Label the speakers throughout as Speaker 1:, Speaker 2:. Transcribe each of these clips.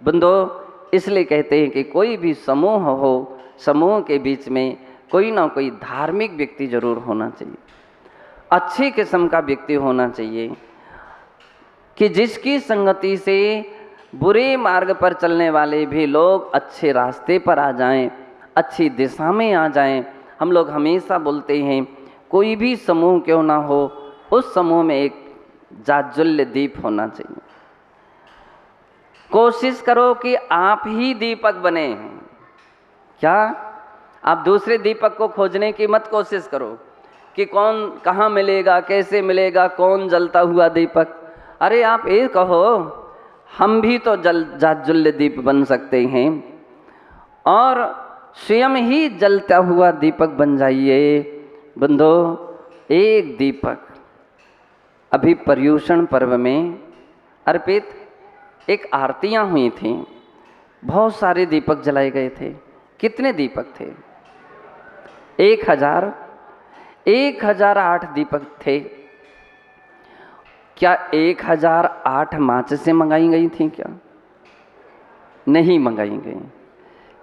Speaker 1: बंदो, इसलिए कहते हैं कि कोई भी समूह हो, समूह के बीच में कोई ना कोई धार्मिक व्यक्ति जरूर होना चाहिए, अच्छी किस्म का व्यक्ति होना चाहिए कि जिसकी संगति से बुरे मार्ग पर चलने वाले भी लोग अच्छे रास्ते पर आ जाएं, अच्छी दिशा में आ जाएं। हम लोग हमेशा बोलते हैं कोई भी समूह क्यों ना हो, उस समूह में एक जाज्वल्य दीप होना चाहिए। कोशिश करो कि आप ही दीपक बने। क्या आप दूसरे दीपक को खोजने की मत कोशिश करो कि कौन कहाँ मिलेगा, कैसे मिलेगा, कौन जलता हुआ दीपक। अरे आप ये कहो हम भी तो जाज्वल्य दीप बन सकते हैं और स्वयं ही जलता हुआ दीपक बन जाइए। बंधो, एक दीपक अभी पर्युषण पर्व में अर्पित एक आरतियां हुई थीं, बहुत सारे दीपक जलाए गए थे। कितने दीपक थे? 1008 दीपक थे। क्या 1008 माचिस से मंगाई गई थी? क्या नहीं मंगाई गई।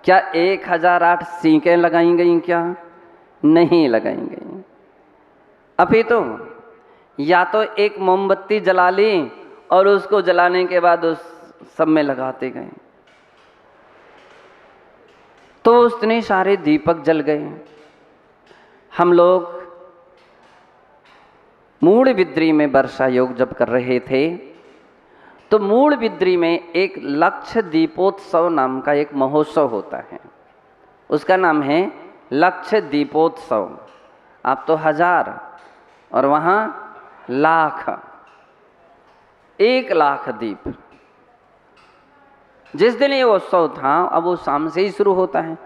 Speaker 1: क्या 1008 सीकें लगाई गई? क्या नहीं लगाई गई। अभी तो या तो एक मोमबत्ती जला ली और उसको जलाने के बाद उस सब में लगाते गए, तो उतने सारे दीपक जल गए। हम लोग मूड बिद्री में वर्षा योग जब कर रहे थे तो मूड बिद्री में एक लक्ष्य दीपोत्सव नाम का एक महोत्सव होता है, उसका नाम है लक्ष्य दीपोत्सव। आप तो 1000 और वहाँ लाख, 1,00,000 दीप। जिस दिन ये उत्सव था, अब वो शाम से ही शुरू होता है।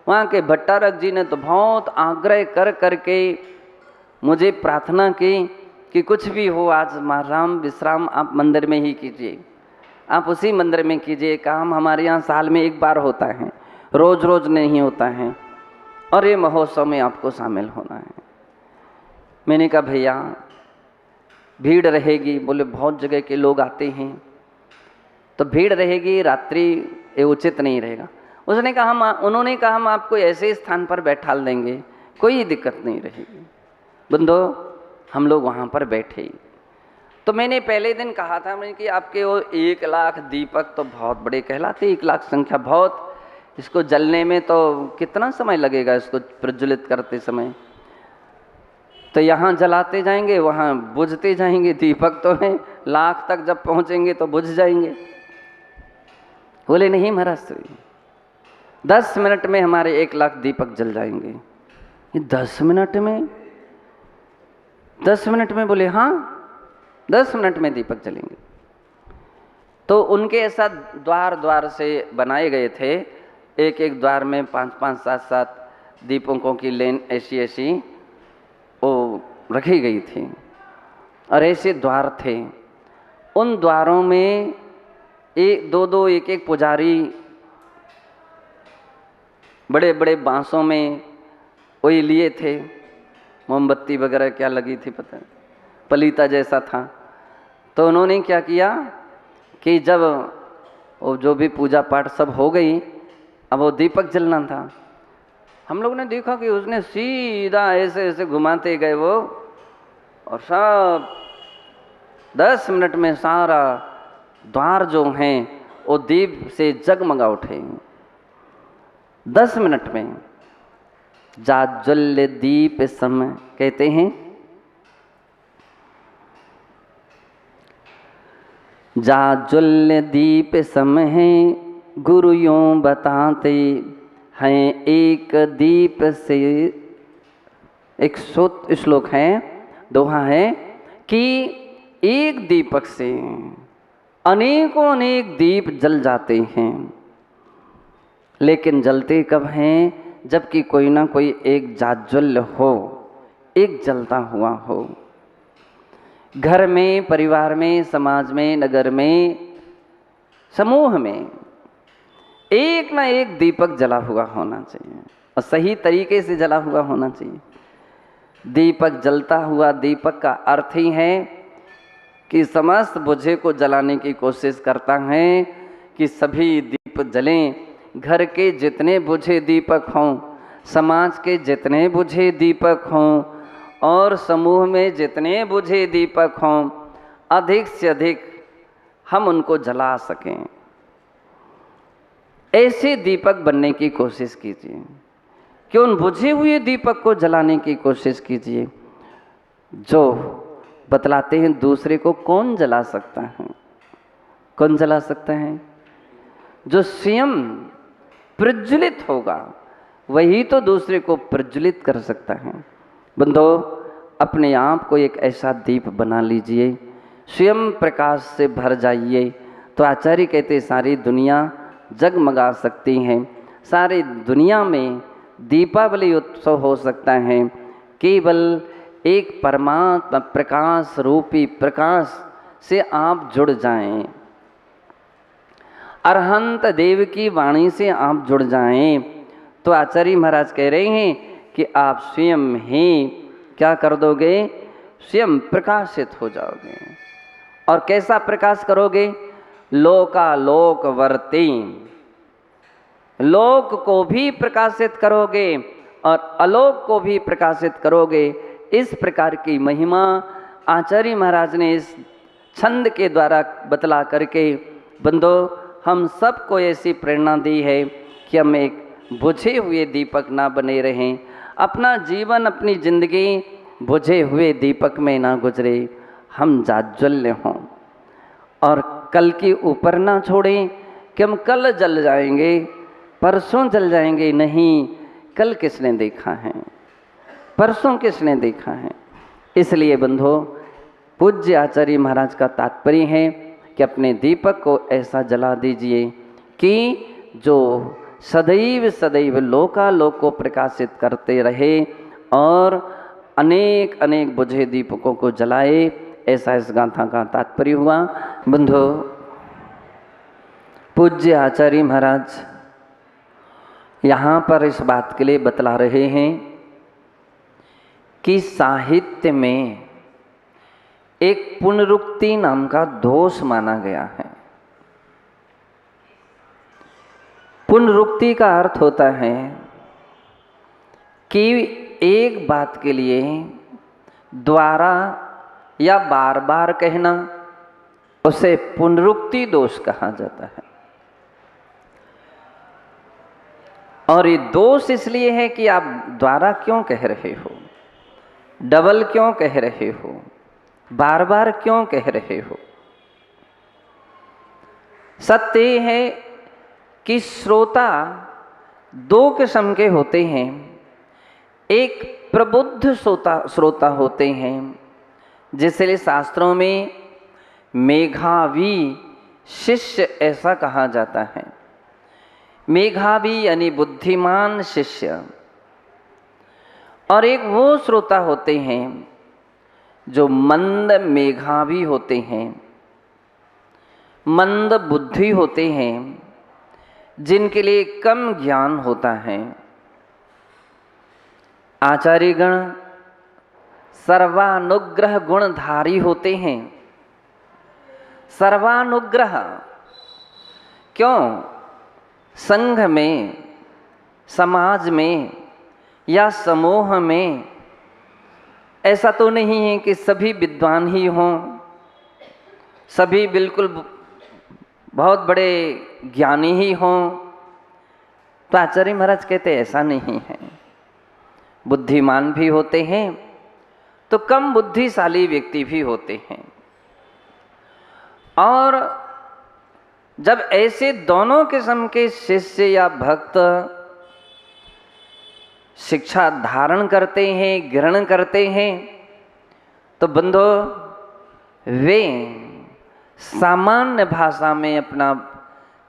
Speaker 1: वहाँ के भट्टारक जी ने तो बहुत आग्रह कर करके मुझे प्रार्थना की कि कुछ भी हो आज राम विश्राम आप मंदिर में ही कीजिए, आप उसी मंदिर में कीजिए। काम हमारे यहाँ साल में एक बार होता है, रोज रोज नहीं होता है, और ये महोत्सव में आपको शामिल होना है। मैंने कहा भैया भीड़ रहेगी। बोले बहुत जगह के लोग आते हैं तो भीड़ रहेगी, रात्रि ये उचित नहीं रहेगा। उन्होंने कहा हम आपको ऐसे स्थान पर बैठाल देंगे, कोई दिक्कत नहीं रहेगी। बंधो, हम लोग वहाँ पर बैठे। तो मैंने पहले दिन कहा था मैंने कि आपके वो 1,00,000 दीपक तो बहुत बड़े कहलाते, 1,00,000 संख्या बहुत, इसको जलने में तो कितना समय लगेगा, इसको प्रज्वलित करते समय। तो यहाँ जलाते जाएंगे, वहाँ बुझते जाएंगे। दीपक तो हैं, 1,00,000 तक जब पहुँचेंगे तो बुझ जाएंगे। बोले नहीं महाराज, 10 मिनट में हमारे 1,00,000 दीपक जल जाएंगे। ये 10 मिनट में? 10 मिनट में? बोले हाँ 10 मिनट में दीपक जलेंगे। तो उनके ऐसा द्वार द्वार से बनाए गए थे, एक एक द्वार में 5-5, 7-7 दीपकों की लेन ऐसी ऐसी वो रखी गई थी, और ऐसे द्वार थे। उन द्वारों में एक दो एक पुजारी बड़े बड़े बांसों में वही लिए थे, मोमबत्ती वगैरह क्या लगी थी पता नहीं, पलीता जैसा था। तो उन्होंने क्या किया कि जब वो जो भी पूजा पाठ सब हो गई, अब वो दीपक जलना था। हम लोग ने देखा कि उसने सीधा ऐसे ऐसे घुमाते गए वो, और सब 10 मिनट में सारा द्वार जो हैं वो दीप से जगमगा उठे। 10 मिनट में जाज्वल्य दीप समय कहते हैं। जाज्वल्य दीप समय है गुरु यों बताते हैं, एक दीप से एक श्लोक है, दोहा है कि एक दीपक से अनेकों अनेक दीप जल जाते हैं, लेकिन जलते कब हैं? जबकि कोई ना कोई एक जाज्वल्य हो, एक जलता हुआ हो। घर में, परिवार में, समाज में, नगर में, समूह में एक ना एक दीपक जला हुआ होना चाहिए, और सही तरीके से जला हुआ होना चाहिए। दीपक जलता हुआ, दीपक का अर्थ ही है कि समस्त बुझे को जलाने की कोशिश करता है कि सभी दीप जलें, घर के जितने बुझे दीपक हों, समाज के जितने बुझे दीपक हों और समूह में जितने बुझे दीपक हों, अधिक से अधिक हम उनको जला सकें। ऐसे दीपक बनने की कोशिश कीजिए कि उन बुझे हुए दीपक को जलाने की कोशिश कीजिए जो बतलाते हैं दूसरे को कौन जला सकता है। कौन जला सकता है? जो स्वयं प्रज्वलित होगा वही तो दूसरे को प्रज्वलित कर सकता है। बंधो, अपने आप को एक ऐसा दीप बना लीजिए, स्वयं प्रकाश से भर जाइए, तो आचार्य कहते सारी दुनिया जगमगा सकती हैं। सारी दुनिया में दीपावली उत्सव हो सकता है, केवल एक परमात्मा प्रकाश रूपी प्रकाश से आप जुड़ जाएं, अरहंत देव की वाणी से आप जुड़ जाएं, तो आचार्य महाराज कह रहे हैं कि आप स्वयं ही क्या कर दोगे? स्वयं प्रकाशित हो जाओगे। और कैसा प्रकाश करोगे? लोकालोक वर्ती, लोक को भी प्रकाशित करोगे और अलोक को भी प्रकाशित करोगे। इस प्रकार की महिमा आचार्य महाराज ने इस छंद के द्वारा बतला करके बंधो हम सबको ऐसी प्रेरणा दी है कि हम एक बुझे हुए दीपक ना बने रहें, अपना जीवन अपनी जिंदगी बुझे हुए दीपक में ना गुजरे, हम जाज्वल्य हों और कल के ऊपर ना छोड़ें कि हम कल जल जाएंगे, परसों जल जाएंगे। नहीं, कल किसने देखा है, परसों किसने देखा है। इसलिए बंधो, पूज्य आचार्य महाराज का तात्पर्य है कि अपने दीपक को ऐसा जला दीजिए कि जो सदैव सदैव लोकालोक को प्रकाशित करते रहे और अनेक अनेक बुझे दीपकों को जलाए। ऐसा इस गाथा का तात्पर्य हुआ। बंधो, पूज्य आचार्य महाराज यहाँ पर इस बात के लिए बतला रहे हैं कि साहित्य में एक पुनरुक्ति नाम का दोष माना गया है। पुनरुक्ति का अर्थ होता है कि एक बात के लिए द्वारा या बार बार कहना, उसे पुनरुक्ति दोष कहा जाता है। और ये दोष इसलिए है कि आप द्वारा क्यों कह रहे हो, डबल क्यों कह रहे हो, बार बार क्यों कह रहे हो। सत्य है कि श्रोता दो किस्म के होते हैं। एक प्रबुद्ध श्रोता होते हैं, जिसलिए शास्त्रों में मेधावी शिष्य ऐसा कहा जाता है। मेधावी यानी बुद्धिमान शिष्य। और एक वो श्रोता होते हैं जो मंद मेधावी होते हैं, मंद बुद्धि होते हैं, जिनके लिए कम ज्ञान होता है। आचार्यगण सर्वानुग्रह गुणधारी होते हैं। सर्वानुग्रह क्यों? संघ में, समाज में या समूह में ऐसा तो नहीं है कि सभी विद्वान ही हों, सभी बिल्कुल बहुत बड़े ज्ञानी ही हों। तो आचार्य महाराज कहते ऐसा नहीं है। बुद्धिमान भी होते हैं तो कम बुद्धिशाली व्यक्ति भी होते हैं। और जब ऐसे दोनों किस्म के शिष्य या भक्त शिक्षा धारण करते हैं, ग्रहण करते हैं, तो बंधो वे सामान्य भाषा में अपना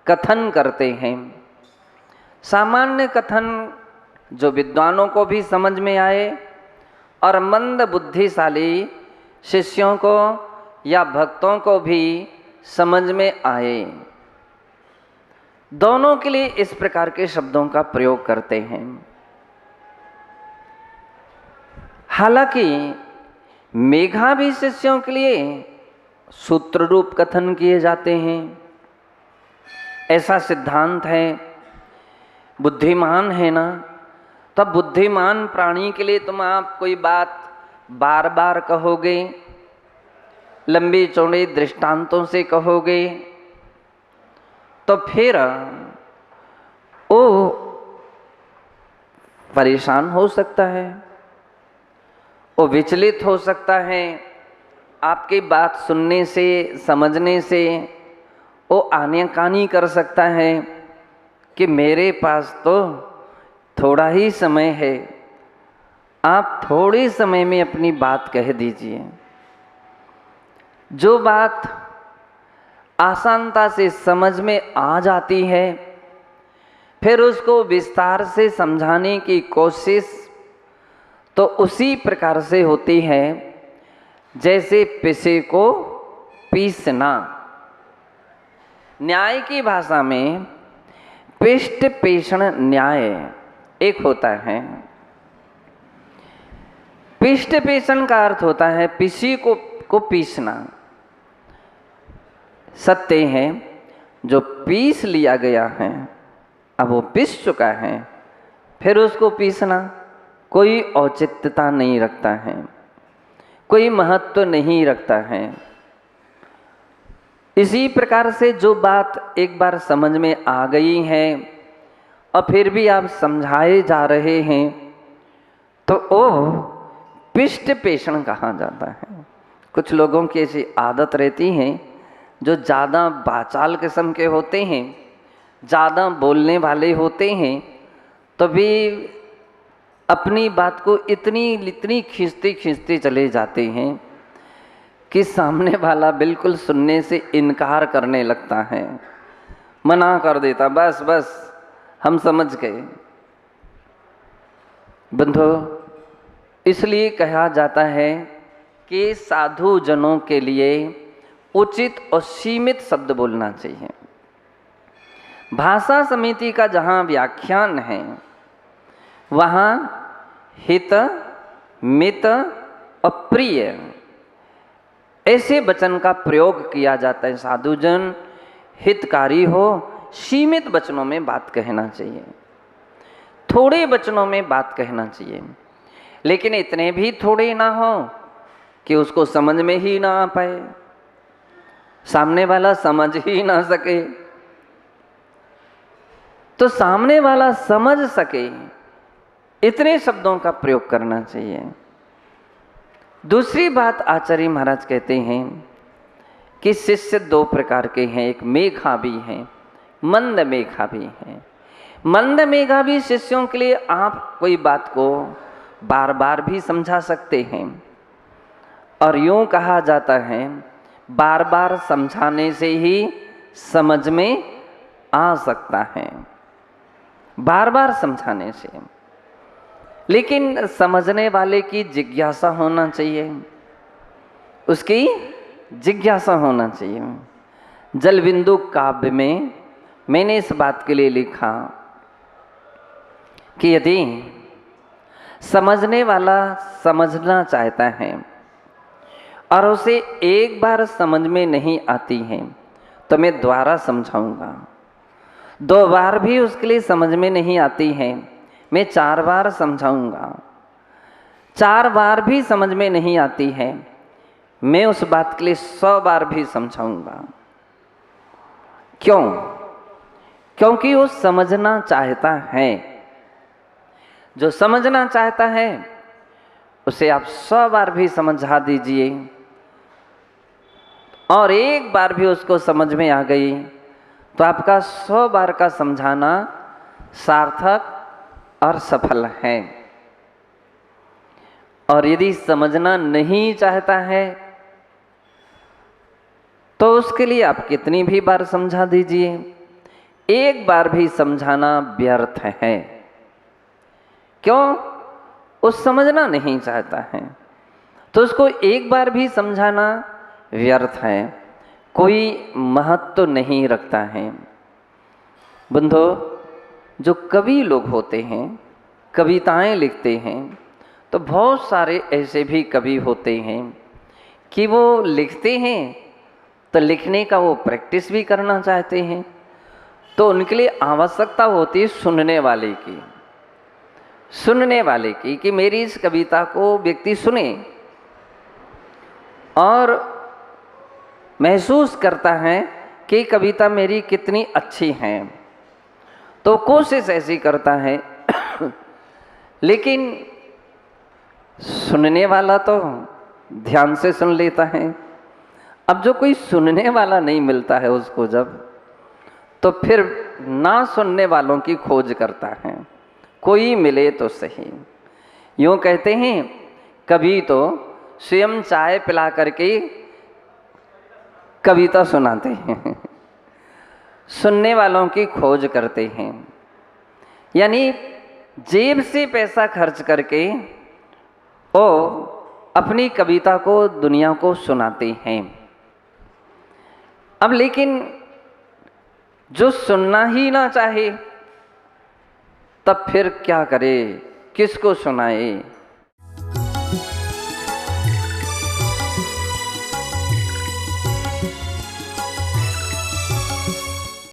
Speaker 1: कथन करते हैं। सामान्य कथन जो विद्वानों को भी समझ में आए और मंद बुद्धिशाली शिष्यों को या भक्तों को भी समझ में आए, दोनों के लिए इस प्रकार के शब्दों का प्रयोग करते हैं। हालांकि मेधावी शिष्यों के लिए सूत्र रूप कथन किए जाते हैं, ऐसा सिद्धांत है, बुद्धिमान है ना, तब बुद्धिमान प्राणी के लिए तुम आप कोई बात बार बार कहोगे, लंबे चौड़े दृष्टांतों से कहोगे, तो फिर वो परेशान हो सकता है, वो विचलित हो सकता है, आपकी बात सुनने से समझने से वो आनाकानी कर सकता है कि मेरे पास तो थोड़ा ही समय है, आप थोड़े समय में अपनी बात कह दीजिए। जो बात आसानता से समझ में आ जाती है, फिर उसको विस्तार से समझाने की कोशिश तो उसी प्रकार से होती है जैसे पिसे को पीसना। न्याय की भाषा में पिष्ट पेषण न्याय एक होता है। पिष्ट पेषण का अर्थ होता है पिसी को पीसना। सत्य है, जो पीस लिया गया है, अब वो पीस चुका है, फिर उसको पीसना कोई औचित्यता नहीं रखता है, कोई महत्व नहीं रखता है। इसी प्रकार से जो बात एक बार समझ में आ गई है और फिर भी आप समझाए जा रहे हैं, तो वो पिष्ट पेषण कहा जाता है। कुछ लोगों की ऐसी आदत रहती है जो ज़्यादा बाचाल किस्म के होते हैं, ज़्यादा बोलने वाले होते हैं, तो भी अपनी बात को इतनी खींचते चले जाते हैं कि सामने वाला बिल्कुल सुनने से इनकार करने लगता है, मना कर देता, बस बस हम समझ गए। बंधु, इसलिए कहा जाता है कि साधु जनों के लिए उचित और सीमित शब्द बोलना चाहिए। भाषा समिति का जहाँ व्याख्यान है, वहाँ हित, मित और प्रिय ऐसे वचन का प्रयोग किया जाता है। साधुजन हितकारी हो, सीमित वचनों में बात कहना चाहिए, थोड़े वचनों में बात कहना चाहिए, लेकिन इतने भी थोड़े ना हो कि उसको समझ में ही ना आ पाए, सामने वाला समझ ही ना सके। तो सामने वाला समझ सके इतने शब्दों का प्रयोग करना चाहिए। दूसरी बात आचार्य महाराज कहते हैं कि शिष्य दो प्रकार के हैं, एक मेधावी हैं, मंद मेधावी हैं। मंद मेधावी शिष्यों के लिए आप कोई बात को बार बार भी समझा सकते हैं, और यूँ कहा जाता है बार बार समझाने से ही समझ में आ सकता है, बार बार समझाने से। लेकिन समझने वाले की जिज्ञासा होना चाहिए, उसकी जिज्ञासा होना चाहिए। जलबिंदु काव्य में मैंने इस बात के लिए लिखा कि यदि समझने वाला समझना चाहता है और उसे एक बार समझ में नहीं आती है, तो मैं दोबारा समझाऊंगा। 2 बार भी उसके लिए समझ में नहीं आती है, मैं 4 बार समझाऊंगा। 4 बार भी समझ में नहीं आती है, मैं उस बात के लिए 100 बार भी समझाऊंगा। क्यों? क्योंकि वो समझना चाहता है। जो समझना चाहता है उसे आप 100 बार भी समझा दीजिए, और एक बार भी उसको समझ में आ गई तो आपका 100 बार का समझाना सार्थक और सफल है। और यदि समझना नहीं चाहता है तो उसके लिए आप कितनी भी बार समझा दीजिए, एक बार भी समझाना व्यर्थ है। क्यों? वो समझना नहीं चाहता है, तो उसको एक बार भी समझाना व्यर्थ है, कोई महत्व नहीं रखता है। बंधु, जो कवि लोग होते हैं, कविताएं लिखते हैं, तो बहुत सारे ऐसे भी कवि होते हैं कि वो लिखते हैं तो लिखने का वो प्रैक्टिस भी करना चाहते हैं, तो उनके लिए आवश्यकता होती है सुनने वाले की, सुनने वाले की, कि मेरी इस कविता को व्यक्ति सुने और महसूस करता है कि कविता मेरी कितनी अच्छी है, तो कोशिश ऐसी करता है। लेकिन सुनने वाला तो ध्यान से सुन लेता है। अब जो कोई सुनने वाला नहीं मिलता है उसको जब, तो फिर ना सुनने वालों की खोज करता है, कोई मिले तो सही। यूँ कहते हैं कभी तो स्वयं चाय पिला करके कविता सुनाते हैं, सुनने वालों की खोज करते हैं, यानी जेब से पैसा खर्च करके वो अपनी कविता को दुनिया को सुनाते हैं। अब लेकिन जो सुनना ही ना चाहे तब फिर क्या करे, किसको सुनाए?